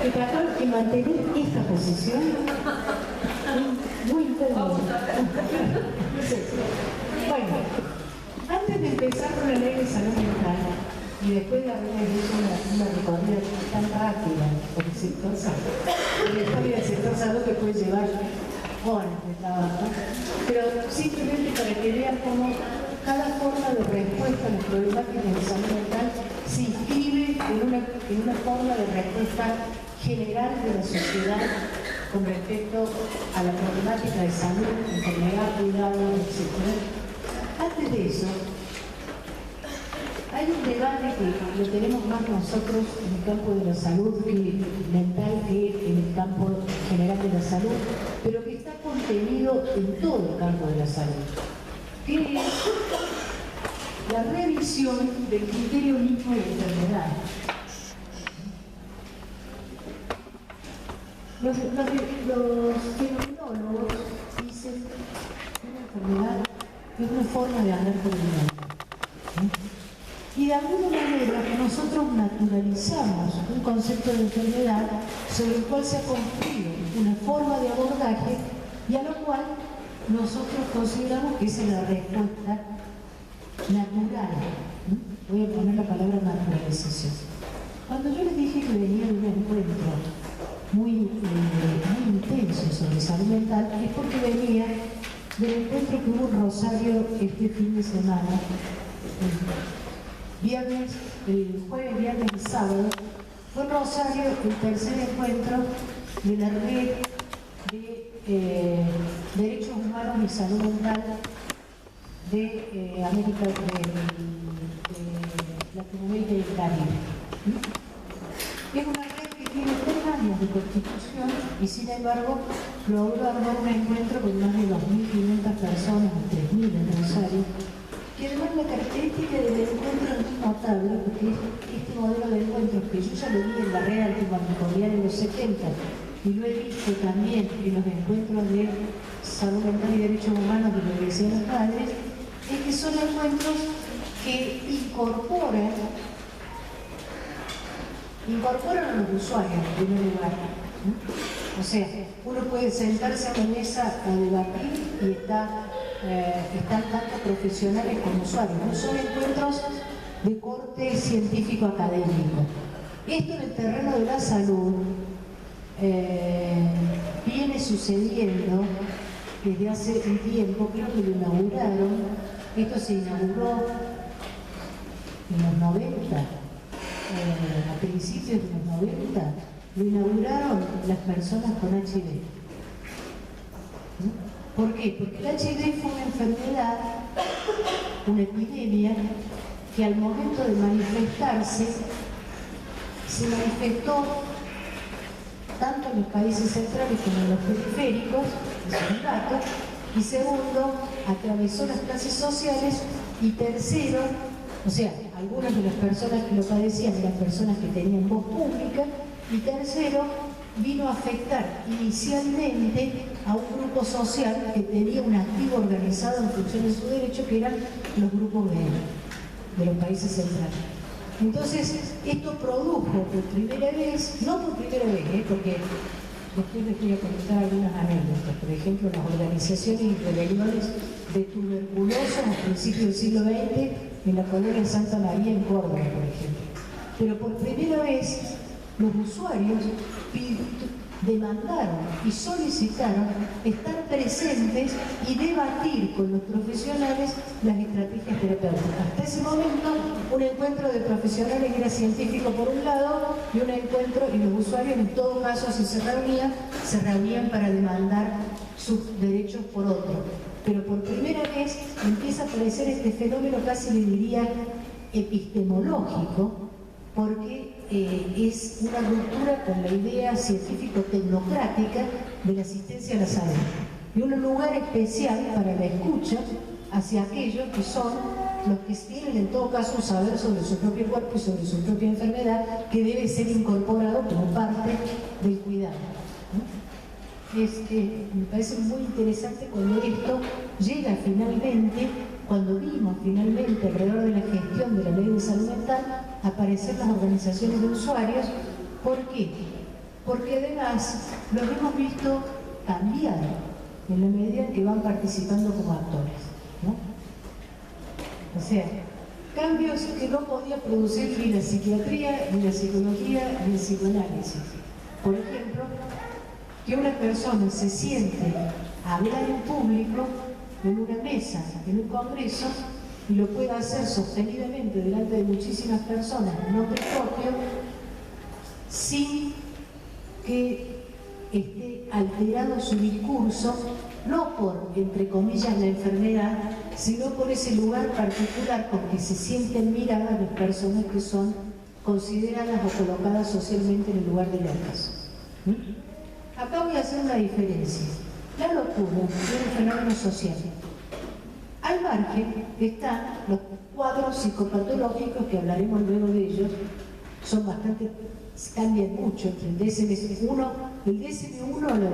que tratar de mantener esta posición muy incómoda. Bueno, antes de empezar con la ley de salud mental, y después de haber hecho una recorrida tan rápida por el sector salud, y la historia del sector salud que puede llevar horas de trabajo, pero simplemente para que vean cómo cada forma de respuesta a las problemáticas de salud mental se inscribe en una forma de respuesta general de la sociedad con respecto a la problemática de salud, enfermedad, cuidado, etc. Antes de eso, hay un debate que lo tenemos más nosotros en el campo de la salud mental que en el campo general de la salud, pero que está contenido en todo el campo de la salud, que es la revisión del criterio mismo de enfermedad. Los fenomenólogos dicen que una enfermedad es una forma de andar por el mundo. Y de alguna manera nosotros naturalizamos un concepto de enfermedad sobre el cual se ha construido una forma de abordaje y a lo cual nosotros consideramos que esa es la respuesta natural. Voy a poner la palabra naturalización. Cuando yo les dije que venía de un encuentro muy intenso sobre salud mental, es porque venía del encuentro que hubo en Rosario este fin de semana. El jueves, viernes y sábado, fue en Rosario el tercer encuentro de la red de derechos humanos y salud mental de América, de Latinoamérica y el Caribe. Es una red que tiene 3 años de constitución y sin embargo logró armar un encuentro con más de 2.500 personas, 3.000 en Rosario. Y además la característica del encuentro es notable, porque este modelo de encuentro que yo ya lo vi en la red antimanicomial en los 70 y lo he visto también en los encuentros de salud mental y derechos humanos de la Universidad de los Padres, es que son encuentros que incorporan a los usuarios en primer lugar. O sea, uno puede sentarse a la mesa a debatir y están tanto profesionales como usuarios. No son encuentros de corte científico-académico. Esto en el terreno de la salud viene sucediendo desde hace un tiempo. Creo que lo inauguraron. Esto se inauguró en los 90, a principios de los 90. Lo inauguraron las personas con HIV. ¿Por qué? Porque el HIV fue una enfermedad, una epidemia, que al momento de manifestarse, se manifestó tanto en los países centrales como en los periféricos, es un dato, y segundo, atravesó las clases sociales, y tercero, o sea, algunas de las personas que lo padecían eran personas que tenían voz pública, y tercero, vino a afectar inicialmente a un grupo social que tenía un activo organizado en función de su derecho, que eran los grupos de los países centrales. Entonces, esto produjo por primera vez, no por primera vez, porque después les voy a contar algunas anécdotas, por ejemplo, las organizaciones y rebeliones de tuberculosos a principios del siglo XX en la colonia Santa María en Córdoba, por ejemplo. Pero por primera vez, los usuarios demandaron y solicitaron estar presentes y debatir con los profesionales las estrategias terapéuticas. Hasta ese momento, un encuentro de profesionales era científico por un lado y un encuentro, y los usuarios en todo caso si se reunían para demandar sus derechos por otro. Pero por primera vez empieza a aparecer este fenómeno, casi le diría epistemológico, porque es una ruptura con la idea científico-tecnocrática de la asistencia a la salud y un lugar especial para la escucha hacia aquellos que son los que tienen en todo caso un saber sobre su propio cuerpo y sobre su propia enfermedad, que debe ser incorporado como parte del cuidado. Me parece muy interesante cuando esto llega finalmente, cuando vimos finalmente alrededor de la gestión de la ley de salud mental aparecer las organizaciones de usuarios. ¿Por qué? porque además los hemos visto cambiar en la medida en que van participando como actores, ¿no? O sea, cambios que no podía producir ni la psiquiatría, ni la psicología, ni el psicoanálisis. Por ejemplo, que una persona se siente a hablar en público, en una mesa, en un congreso, y lo pueda hacer sostenidamente delante de muchísimas personas en nombre propio, sin que esté alterado su discurso, no por, entre comillas, la enfermedad, sino por ese lugar particular con que se sienten miradas las personas que son consideradas o colocadas socialmente en el lugar de locas. Acá voy a hacer una diferencia. La locura es un fenómeno social. Al margen están los cuadros psicopatológicos, que hablaremos luego de ellos, son bastante, cambian mucho entre el DSM-1,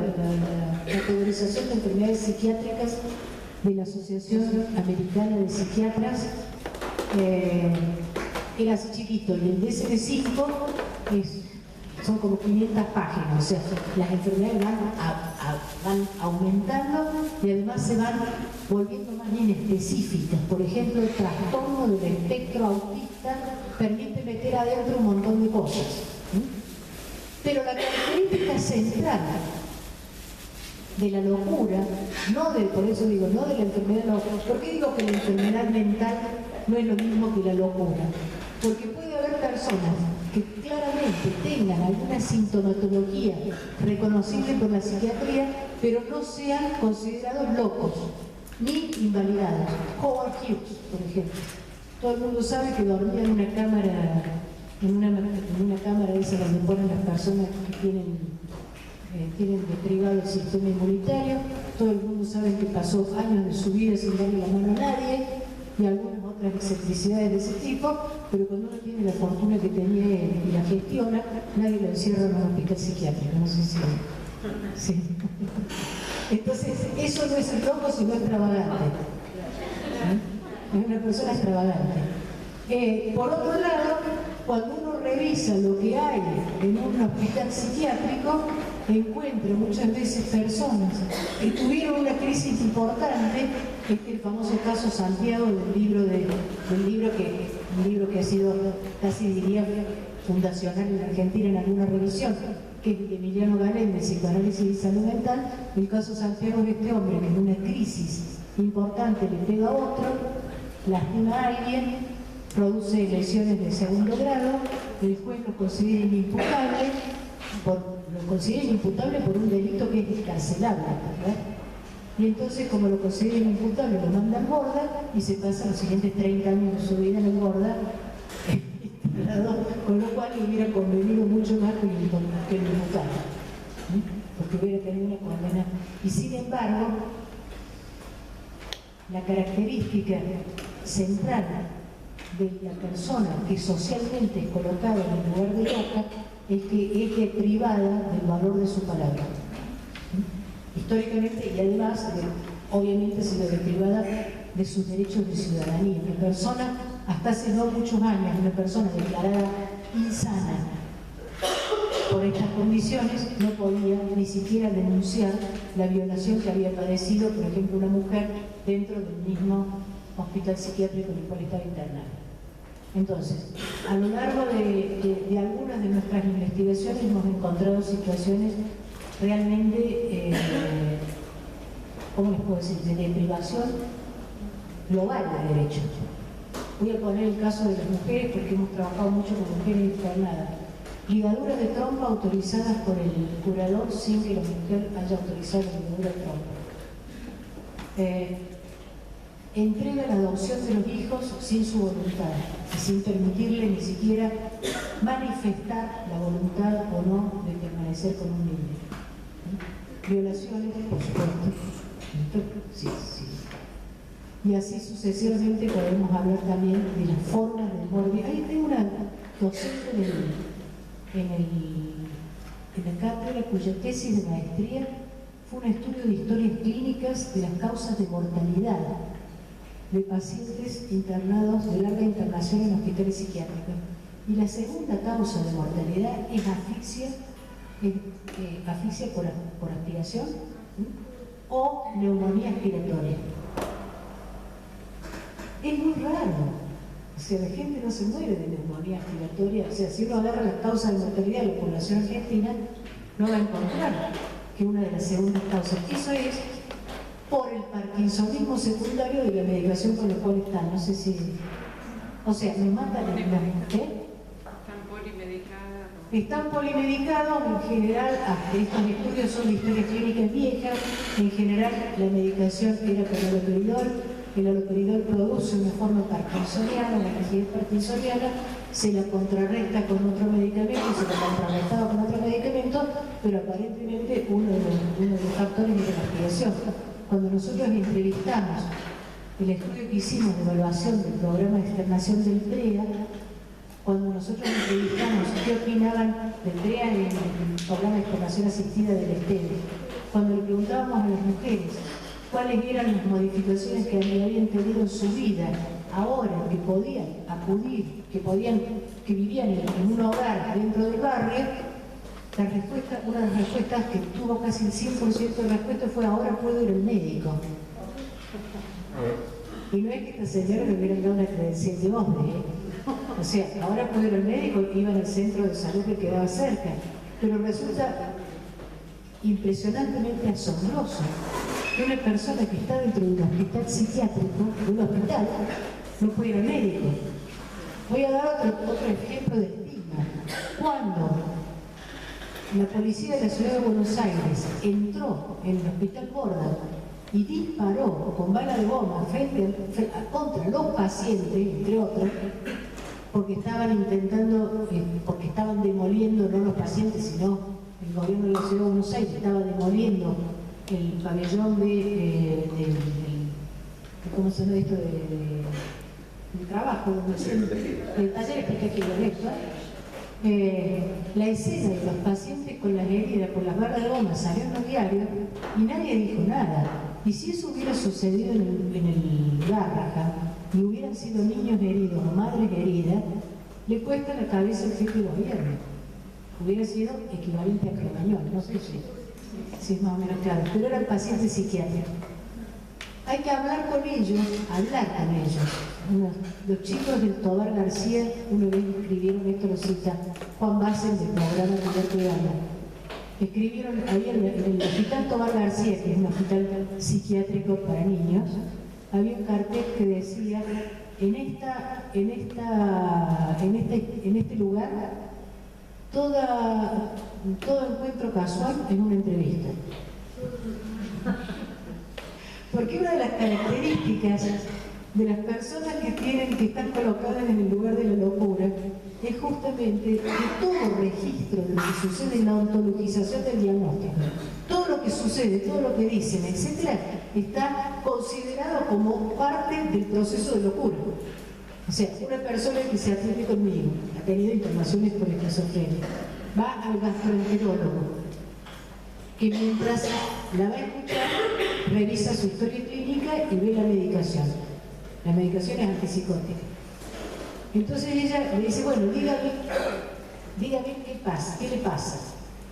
la categorización de enfermedades psiquiátricas de la Asociación Americana de Psiquiatras, era así chiquito, y el DSM-5 son como 500 páginas, o sea, las enfermedades van aumentando y además se van volviendo más bien específicas. Por ejemplo, el trastorno del espectro autista permite meter adentro un montón de cosas. Pero la característica central de la locura, por eso digo, no de la enfermedad locura. ¿Por qué digo que la enfermedad mental no es lo mismo que la locura? Porque puede haber personas que claramente tengan alguna sintomatología reconocible por la psiquiatría, pero no sean considerados locos ni invalidados. Howard Hughes, por ejemplo. Todo el mundo sabe que dormía en una cámara, de esas donde ponen las personas que tienen deprivado el sistema inmunitario. Todo el mundo sabe que pasó años de su vida sin darle la mano a nadie, y algunas otras excentricidades de ese tipo, pero cuando uno tiene la fortuna que tenía él y la gestiona, nadie lo encierra en un hospital psiquiátrico, no sé si... Sí. Entonces, eso no es el loco, sino extravagante. Es una persona extravagante. Por otro lado, cuando uno revisa lo que hay en un hospital psiquiátrico, encuentra muchas veces personas que tuvieron una crisis importante. El famoso caso Santiago, un libro que ha sido casi, diría, fundacional en Argentina en alguna revisión, que es de Emiliano Galén, de Psicoanálisis y Salud Mental. El caso Santiago es este hombre que en una crisis importante le pega a otro, lastima a alguien, produce lesiones de segundo grado, el juez lo considera inimputable, por un delito que es descarcelable, ¿verdad? Y entonces, como lo consideran imputable, lo mandan gorda y se pasa los siguientes 30 años de su vida en el gorda, con lo cual le hubiera convenido mucho más que el imputable, porque hubiera tenido una condena. Y sin embargo, la característica central de la persona que socialmente es colocada en el lugar de loca es que es deprivada del valor de su palabra. Históricamente, y además, obviamente, se ve deprivada de sus derechos de ciudadanía. Una persona, hasta hace no muchos años, una persona declarada insana por estas condiciones, no podía ni siquiera denunciar la violación que había padecido, por ejemplo, una mujer dentro del mismo hospital psiquiátrico en el cual estaba internada. Entonces, a lo largo de algunas de nuestras investigaciones hemos encontrado situaciones realmente, ¿cómo les puedo decir?, de deprivación global de derechos. Voy a poner el caso de las mujeres porque hemos trabajado mucho con mujeres internadas. Ligaduras de trompa autorizadas por el curador sin que la mujer haya autorizado la ligadura de trompa. Entrega la adopción de los hijos sin su voluntad y sin permitirle ni siquiera manifestar la voluntad o no de permanecer con un niño. Violaciones, por supuesto. Sí. Y así sucesivamente podemos hablar también de las formas de morbidez. Ahí tengo una docente en la cátedra cuya tesis de maestría fue un estudio de historias clínicas de las causas de mortalidad de pacientes internados de larga internación en hospitales psiquiátricos. Y la segunda causa de mortalidad es asfixia asfixia por aspiración o neumonía aspiratoria. Es muy raro. O sea, la gente no se muere de neumonía aspiratoria. O sea, si uno agarra las causas de mortalidad de la población argentina, no va a encontrar que una de las segundas causas. Eso es por el parkinsonismo secundario de la medicación con la cual están. No sé si... O sea, me matan las mujeres. Están polimedicados, en general, estos estudios son de historias clínicas viejas, en general la medicación era con el haloperidol produce una forma parkinsoniana, la rigidez parkinsoniana, se la contrarresta con otro medicamento, se la contrarrestaba con otro medicamento, pero aparentemente uno de los factores es la aspiración. Cuando nosotros entrevistamos el estudio que hicimos de evaluación del programa de externación del PREA, cuando nosotros entrevistamos qué opinaban del PREA en el programa de externación asistida del STEM, cuando le preguntábamos a las mujeres cuáles eran las modificaciones que habían tenido en su vida, ahora que podían acudir, que vivían en un hogar dentro del barrio, una de las respuestas que tuvo casi el 100% de respuesta fue: ahora puedo ir al médico. Y no es que esta señora le hubieran dado una credencial de hombre, O sea, ahora puedo ir al médico, iban al centro de salud que quedaba cerca, pero resulta impresionantemente asombroso que una persona que está dentro de un hospital psiquiátrico, de un hospital, no puede ir al médico. Voy a dar otro ejemplo de estigma. Cuando la policía de la ciudad de Buenos Aires entró en el hospital Borda y disparó con bala de goma contra los pacientes, entre otros, porque estaban porque estaban demoliendo, no los pacientes, sino el gobierno de la ciudad de Buenos Aires estaba demoliendo el pabellón ¿cómo se llama esto? del trabajo, del taller explicativo, la escena de los pacientes con las heridas por las balas de goma salió en los diarios y nadie dijo nada. Y si eso hubiera sucedido en el Garrahan y hubieran sido niños heridos o madres heridas, le cuesta la cabeza el jefe de gobierno. Hubiera sido equivalente a Cromañón, no sé si es más o menos claro, pero eran pacientes psiquiátricos. Hay que hablar con ellos. Los chicos del Tobar García, una vez escribieron, esto lo cita Juan Bassen del programa de Alberto Gana, escribieron ahí en el hospital Tobar García, que es un hospital psiquiátrico para niños, había un cartel que decía: en este lugar todo encuentro casual es una entrevista. Porque una de las características de las personas que están colocadas en el lugar de la locura es justamente que todo registro de lo que sucede en la ontologización del diagnóstico, todo lo que sucede, todo lo que dicen, etc., está considerado como parte del proceso de locura. O sea, una persona que se atiende conmigo, ha tenido internaciones por esquizofrenia, va al gastroenterólogo, que mientras la va a escuchar, revisa su historia clínica y ve la medicación. La medicación es antipsicótica. Entonces ella le dice: bueno, dígame qué le pasa.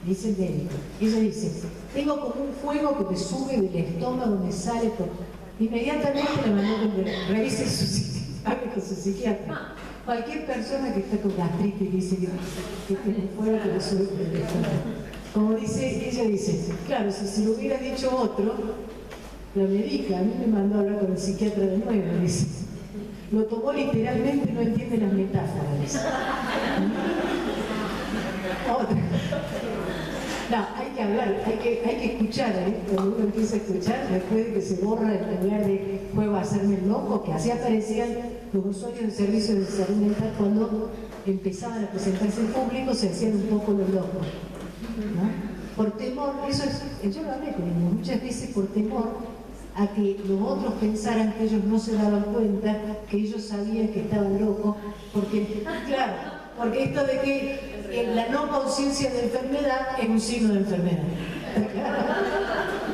Dice el médico. Ella dice: tengo como un fuego que me sube del estómago, me sale por... Inmediatamente la mandó a revise su psiquiatra. Cualquier persona que está con gastritis dice que tiene un fuego que le sube por el estómago. Como ella dice, claro, si se lo hubiera dicho otro, la medica, a mí me mandó a hablar con el psiquiatra de nuevo, dice. Lo tomó literalmente, no entiende las metáforas, dice. Otra. No, hay que hablar, hay que escuchar, cuando uno empieza a escuchar, después de que se borra el lugar de juego a hacerme el loco, que así aparecían los usuarios de servicios de salud mental cuando empezaban a presentarse en público, se hacían un poco los locos, ¿no? Por temor, yo lo hablé con ellos, muchas veces por temor a que los otros pensaran que ellos no se daban cuenta, que ellos sabían que estaban locos, porque, claro, porque esto de que la no conciencia de enfermedad es un signo de enfermedad.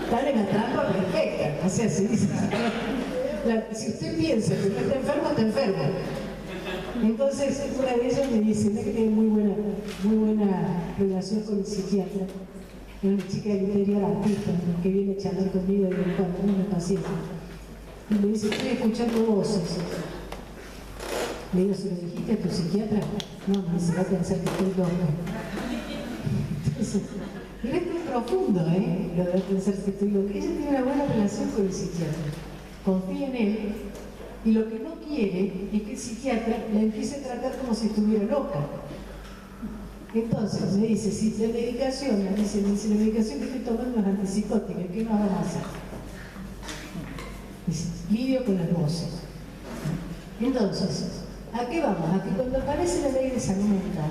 Están en la trampa perfecta, o sea, se dice. Si usted piensa que no está enfermo, está enfermo. Entonces, una de ellas me dice, no, que tiene muy buena relación con el psiquiatra. Es una chica del interior artista que viene a charlar conmigo de cuando una paciente. Y me dice, estoy escuchando voces. Le digo, ¿se lo dijiste a tu psiquiatra? No, me dice, va a pensar que estoy loca. Entonces, es muy profundo, lo de pensar que estoy loca. Ella tiene una buena relación con el psiquiatra. Confía en él. Y lo que no quiere es que el psiquiatra la empiece a tratar como si estuviera loca. Entonces me dice, si la medicación, la medicación que estoy tomando es antipsicótica, ¿qué más vamos a hacer? Dice, lidio con las voces. Entonces, ¿a qué vamos? A que cuando aparece la ley de salud mental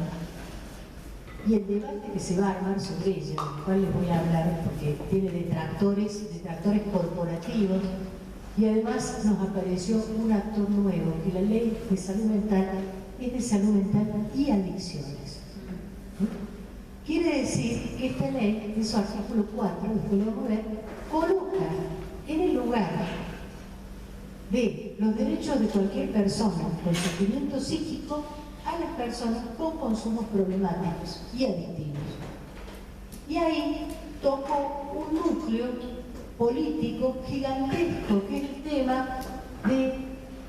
y el debate que se va a armar sobre ella, del cual les voy a hablar porque tiene detractores corporativos, y además nos apareció un actor nuevo, que la ley de salud mental es de salud mental y adicciones. Quiere decir que esta ley, en su artículo 4, después lo vamos a ver, coloca en el lugar de los derechos de cualquier persona con sufrimiento psíquico a las personas con consumos problemáticos y adictivos. Y ahí tocó un núcleo político gigantesco, que es el tema de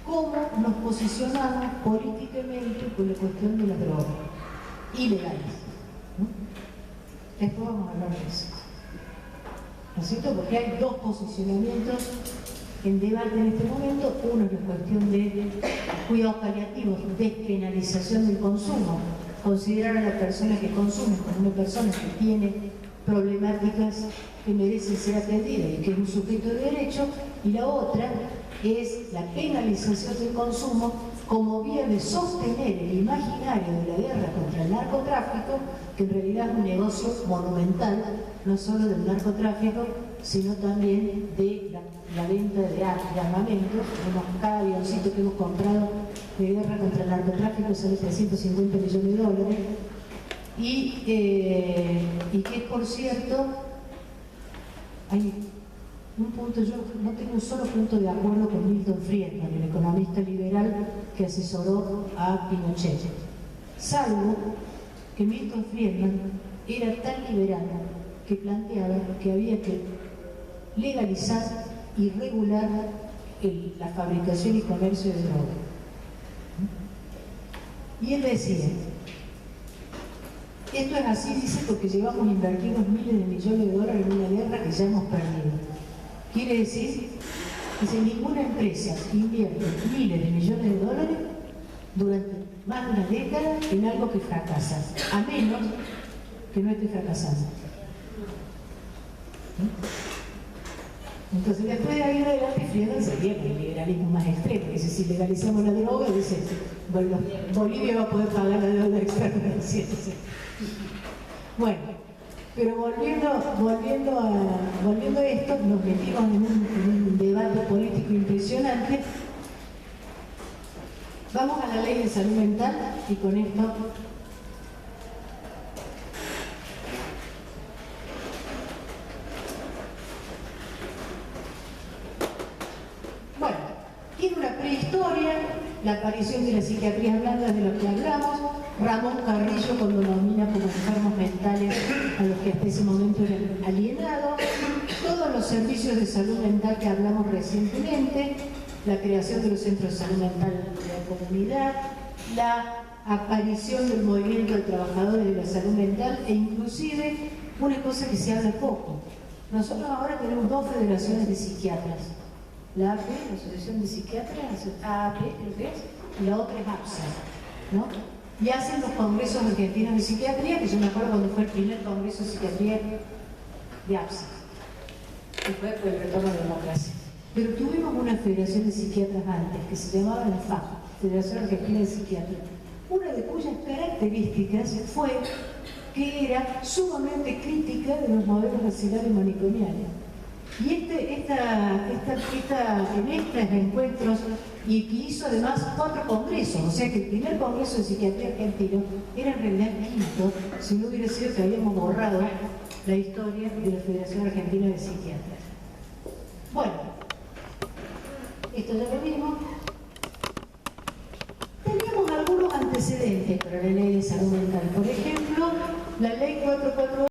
cómo nos posicionamos políticamente con la cuestión de la droga ilegales. Después vamos a hablar de eso. ¿No es cierto? Porque hay dos posicionamientos en debate en este momento. Uno es la cuestión de cuidados paliativos, despenalización del consumo, considerar a la persona que consume como una persona que tiene problemáticas que merecen ser atendidas y que es un sujeto de derecho, y la otra es la penalización del consumo como vía de sostener el imaginario de la guerra contra el narcotráfico, que en realidad es un negocio monumental, no solo del narcotráfico, sino también de la venta de armamentos. Cada avioncito que hemos comprado de guerra contra el narcotráfico sale 350 millones de dólares. Y que, por cierto, hay un punto, yo no tengo un solo punto de acuerdo con Milton Friedman, el economista liberal que asesoró a Pinochet, salvo que Milton Friedman era tan liberal que planteaba que había que legalizar y regular la fabricación y comercio de droga. Y él decía, esto es así, dice, porque llevamos invertidos miles de millones de dólares en una guerra que ya hemos perdido. Quiere decir que si ninguna empresa invierte miles de millones de dólares durante más de una década en algo que fracasa, a menos que no esté fracasando. Entonces, después de ahí en adelante, Friedman sería el liberalismo más extremo. Dice, si legalizamos la droga, dice, bueno, Bolivia va a poder pagar la deuda externa. Bueno, pero volviendo a esto, nos metimos en un debate político impresionante. Vamos a la ley de salud mental y con esto tiene una prehistoria, la aparición de la psiquiatría blanda de lo que hablamos. Ramón Carrillo cuando nomina como enfermos mentales a los que hasta ese momento eran alienados, todos los servicios de salud mental que hablamos recientemente, la creación de los centros de salud mental de la comunidad, la aparición del movimiento de trabajadores de la salud mental e inclusive una cosa que se habla poco. Nosotros ahora tenemos dos federaciones de psiquiatras. La AP, la Asociación de Psiquiatras, AAP creo que es, y la otra es APSA, ¿no? Y hacen los congresos argentinos de psiquiatría, que yo me acuerdo cuando fue el primer congreso de psiquiatría de APSA, que fue por el retorno de la democracia. Pero tuvimos una federación de psiquiatras antes, que se llamaba la FAP, Federación Argentina de Psiquiatría, una de cuyas características fue que era sumamente crítica de los modelos carcelarios manicomiales. Y en estos encuentros, y que hizo además 4 congresos, o sea que el primer congreso de psiquiatría argentino era en realidad el quinto, si no hubiera sido que habíamos borrado la historia de la Federación Argentina de Psiquiatras. Bueno, esto ya lo vimos. Teníamos antecedentes para la ley de salud mental. Por ejemplo, la ley 448